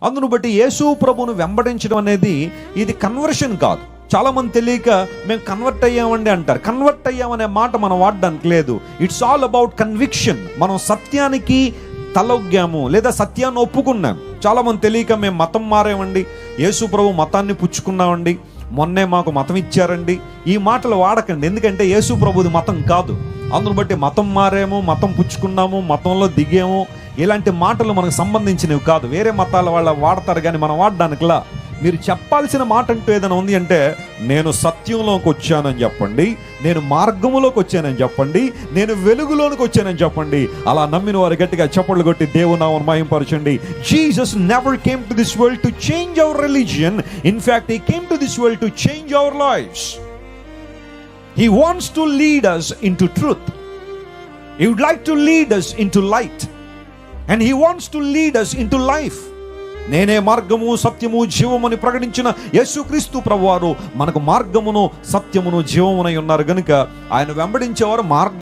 అందును బట్టి యేసు ప్రభువును వెంబడించడం అనేది ఇది కన్వర్షన్ కాదు. చాలా మంది తెలియక మేము కన్వర్ట్ అయ్యామండి అంటారు. కన్వర్ట్ అయ్యామనే మాట మనం వాడడానికి లేదు. It's all about conviction. మనం సత్యానికి తలొగ్గాము లేదా సత్యాన్ని ఒప్పుకున్నాం. చాలా మంది తెలియక మేము మతం మారామండి, యేసు ప్రభు మతాన్ని పుచ్చుకున్నామండి, మొన్నే మాకు మతం ఇచ్చారండి, ఈ మాటలు వాడకండి. ఎందుకంటే యేసు ప్రభుది మతం కాదు. అందును బట్టి మతం మారాము, మతం పుచ్చుకున్నాము, మతంలో దిగాము, ఇలాంటి మాటలు మనకు సంబంధించినవి కాదు. వేరే మతాల వాళ్ళ వాడతారు కానీ మనం వాడడానికిలా. మీరు చెప్పాల్సిన మాట అంటూ ఏదైనా ఉంది అంటే, నేను సత్యంలోకి వచ్చానని చెప్పండి, నేను మార్గములోకి వచ్చానని చెప్పండి, నేను వెలుగులోనికి వచ్చానని చెప్పండి. అలా నమ్మిన వారు గట్టిగా చప్పట్లు కొట్టి దేవుని నామమును మహిమపరచండి. Jesus never came to this world to change our religion. In fact he came to this world to change our lives. He wants to lead us into truth. He would like to lead us into light. And he wants to lead us into life. నేనే మార్గము సత్యము జీవముని ప్రకటించిన యేసుక్రీస్తు ప్రభువారు మనకు మార్గమును సత్యమును జీవమునై ఉన్నారు గనుక ఆయన వెంబడించేవారు మార్గం